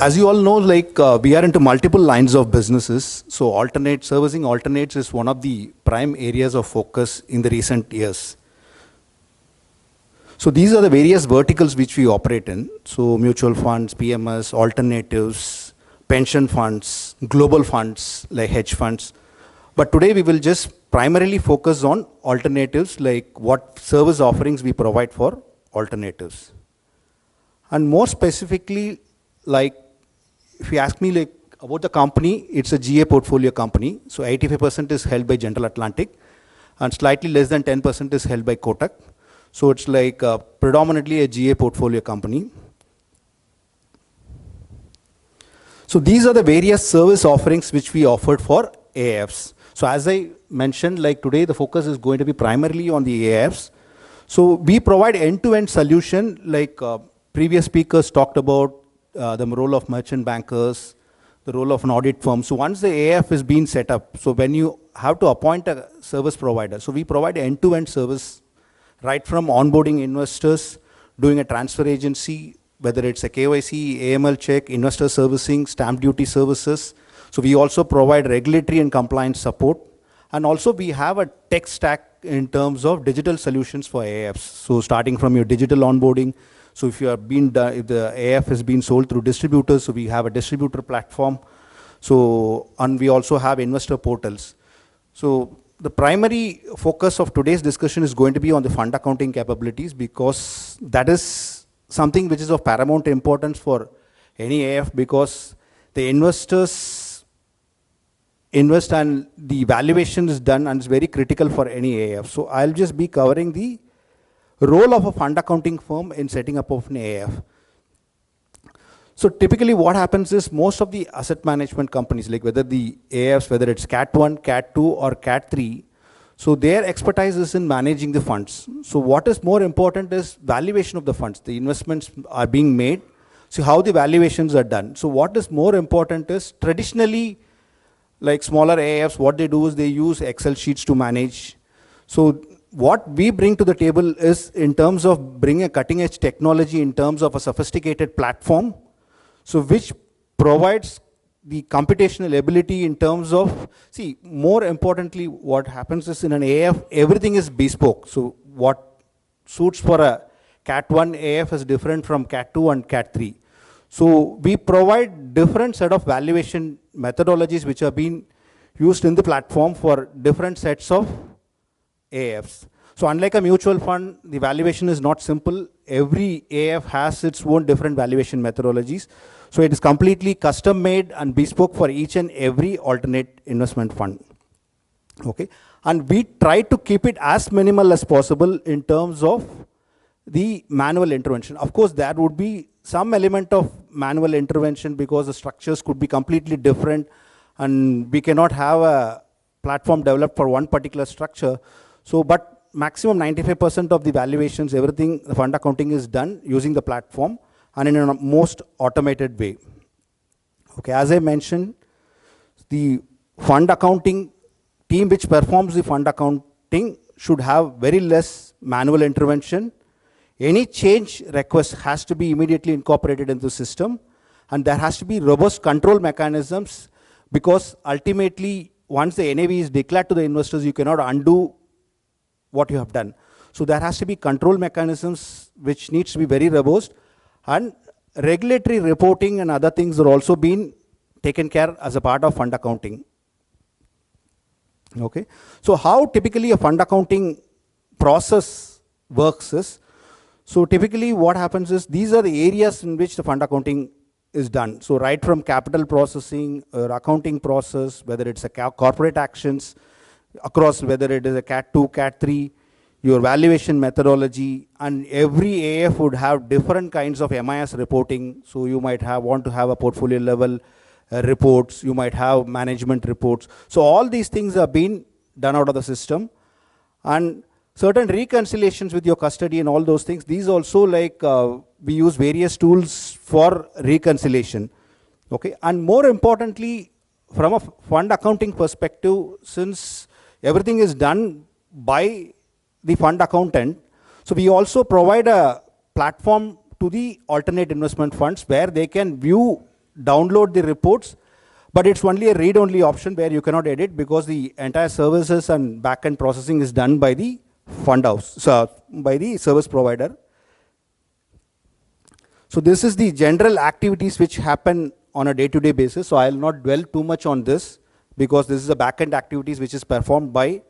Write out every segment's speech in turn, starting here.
As you all know, we are into multiple lines of businesses. So servicing alternates is one of the prime areas of focus in the recent years. So these are the various verticals which we operate in. So mutual funds, PMS, alternatives, pension funds, global funds like hedge funds. But today we will just primarily focus on alternatives, like what service offerings we provide for alternatives. And more specifically, like if you ask me about the company, it's a GA portfolio company. So 85% is held by General Atlantic and slightly less than 10% is held by Kotak. So it's predominantly a GA portfolio company. So these are the various service offerings which we offered for AIFs. So as I mentioned, today the focus is going to be primarily on the AIFs. So we provide end-to-end solution, previous speakers talked about the role of merchant bankers, the role of an audit firm. So once the AIF is being set up, so when you have to appoint a service provider, so we provide end-to-end service, right from onboarding investors, doing a transfer agency, whether it's a KYC, AML check, investor servicing, stamp duty services. So we also provide regulatory and compliance support. And also we have a tech stack in terms of digital solutions for AIFs. So starting from your digital onboarding, so if the AIF has been sold through distributors, so we have a distributor platform. So, and we also have investor portals. So the primary focus of today's discussion is going to be on the fund accounting capabilities, because that is something which is of paramount importance for any AIF, because the investors invest and the valuation is done, and it's very critical for any AIF. So I'll just be covering the role of a fund accounting firm in setting up of an AIF. So typically what happens is most of the asset management companies, like whether the AIFs, whether it's Cat 1, Cat 2 or Cat 3, so their expertise is in managing the funds. So what is more important is valuation of the funds. The investments are being made, so how the valuations are done. So what is more important is traditionally, like smaller AIFs, what they do is they use Excel sheets to manage. So what we bring to the table is in terms of bringing a cutting edge technology in terms of a sophisticated platform, so which provides the computational ability in terms of, see, more importantly, what happens is in an AIF, everything is bespoke. So what suits for a Cat 1 AIF is different from Cat 2 and Cat 3. So we provide different set of valuation methodologies which are being used in the platform for different sets of AIFs. So unlike a mutual fund, the valuation is not simple. Every AIF has its own different valuation methodologies. So it is completely custom made and bespoke for each and every alternate investment fund. Okay, and we try to keep it as minimal as possible in terms of the manual intervention. Of course, there would be some element of manual intervention because the structures could be completely different and we cannot have a platform developed for one particular structure. So, but maximum 95% of the valuations, everything, the fund accounting is done using the platform and in a most automated way. Okay, as I mentioned, the fund accounting team which performs the fund accounting should have very less manual intervention. Any change request has to be immediately incorporated into the system, and there has to be robust control mechanisms, because ultimately once the NAV is declared to the investors, you cannot undo what you have done. So there has to be control mechanisms which needs to be very robust, and regulatory reporting and other things are also being taken care as a part of fund accounting. Okay, so how typically a fund accounting process works is, so typically what happens is these are the areas in which the fund accounting is done. So right from capital processing or accounting process, whether it's a corporate actions across, whether it is a Cat 2, Cat 3, your valuation methodology, and every AIF would have different kinds of MIS reporting. So you might want to have a portfolio level reports, you might have management reports. So all these things are being done out of the system, and certain reconciliations with your custody and all those things. These also, we use various tools for reconciliation. Okay, and more importantly, from a fund accounting perspective, since everything is done by the fund accountant, so we also provide a platform to the alternate investment funds where they can view download the reports, but it's only a read-only option where you cannot edit because the entire services and back-end processing is done by the fund house, so by the service provider. So this is the general activities which happen on a day-to-day basis. So I will not dwell too much on this because this is a back-end activities which is performed by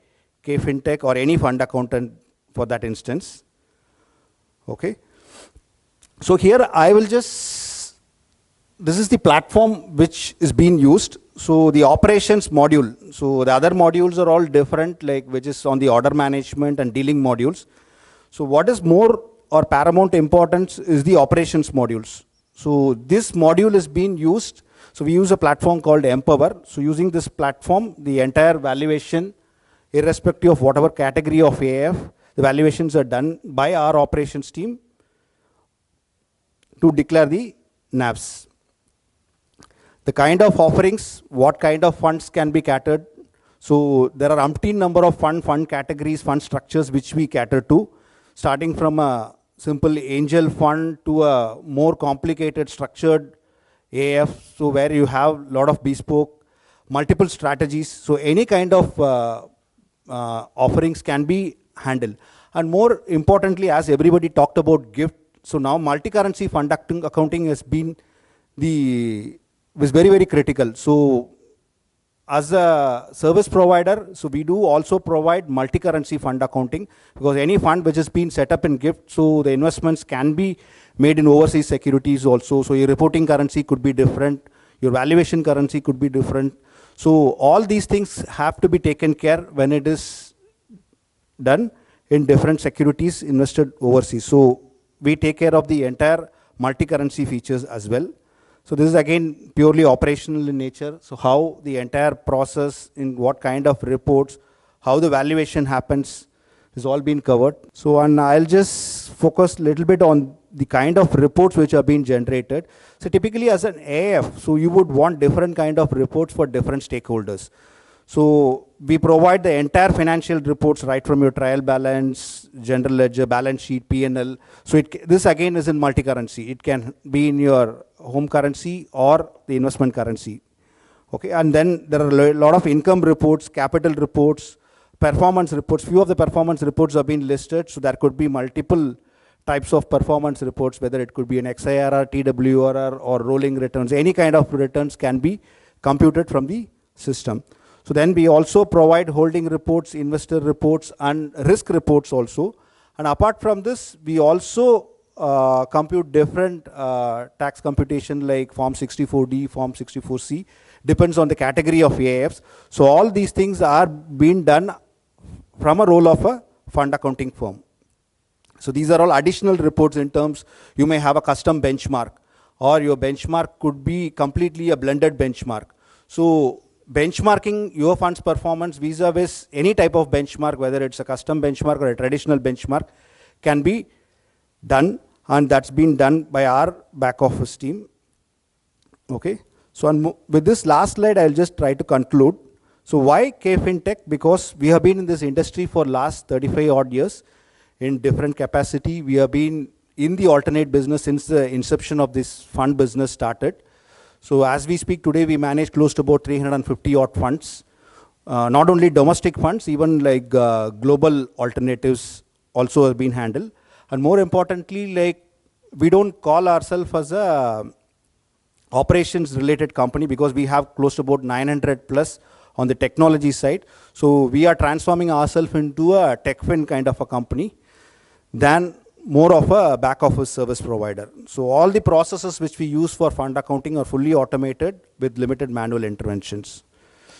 KFin or any fund accountant for that instance. Okay. So here I will just, this is the platform which is being used. So the operations module, so the other modules are all different, like which is on the order management and dealing modules. So what is more or paramount importance is the operations modules. So this module is being used. So we use a platform called Empower. So using this platform, the entire valuation, irrespective of whatever category of AIF, the valuations are done by our operations team to declare the NAVs. The kind of offerings, what kind of funds can be catered. So there are umpteen number of fund categories, fund structures which we cater to, starting from a simple angel fund to a more complicated structured AIF, so where you have a lot of bespoke, multiple strategies. So any kind of offerings can be handled. And more importantly, as everybody talked about GIFT, so now multi-currency fund accounting has been was very, very critical. So as a service provider, so we do also provide multi-currency fund accounting, because any fund which has been set up in GIFT, so the investments can be made in overseas securities also. So your reporting currency could be different, your valuation currency could be different. So all these things have to be taken care when it is done in different securities invested overseas. So we take care of the entire multi-currency features as well. So this is again purely operational in nature. So how the entire process, in what kind of reports, how the valuation happens, is all been covered. So and I'll just focus a little bit on the kind of reports which are being generated. So typically as an AIF, so you would want different kind of reports for different stakeholders. So we provide the entire financial reports right from your trial balance, general ledger, balance sheet, P&L. So this again is in multi-currency. It can be in your home currency or the investment currency. Okay, and then there are a lot of income reports, capital reports, performance reports. Few of the performance reports have been listed. So there could be multiple types of performance reports, whether it could be an XIRR, TWRR, or rolling returns. Any kind of returns can be computed from the system. So then we also provide holding reports, investor reports, and risk reports also. And apart from this, we also compute different tax computation like Form 64D, Form 64C, depends on the category of AIFs. So all these things are being done from a role of a fund accounting firm. So these are all additional reports in terms, you may have a custom benchmark, or your benchmark could be completely a blended benchmark. So benchmarking your fund's performance vis-a-vis any type of benchmark, whether it's a custom benchmark or a traditional benchmark, can be done, and that's been done by our back office team. Okay, so with this last slide, I'll just try to conclude. So why KFin? Because we have been in this industry for last 35 odd years in different capacity. We have been in the alternate business since the inception of this fund business started. So as we speak today, we manage close to about 350 odd funds, not only domestic funds, even like global alternatives also have been handled. And more importantly, like we don't call ourselves as a operations related company, because we have close to about 900 plus on the technology side. So we are transforming ourselves into a TechFin kind of a company than more of a back office service provider. So all the processes which we use for fund accounting are fully automated with limited manual interventions.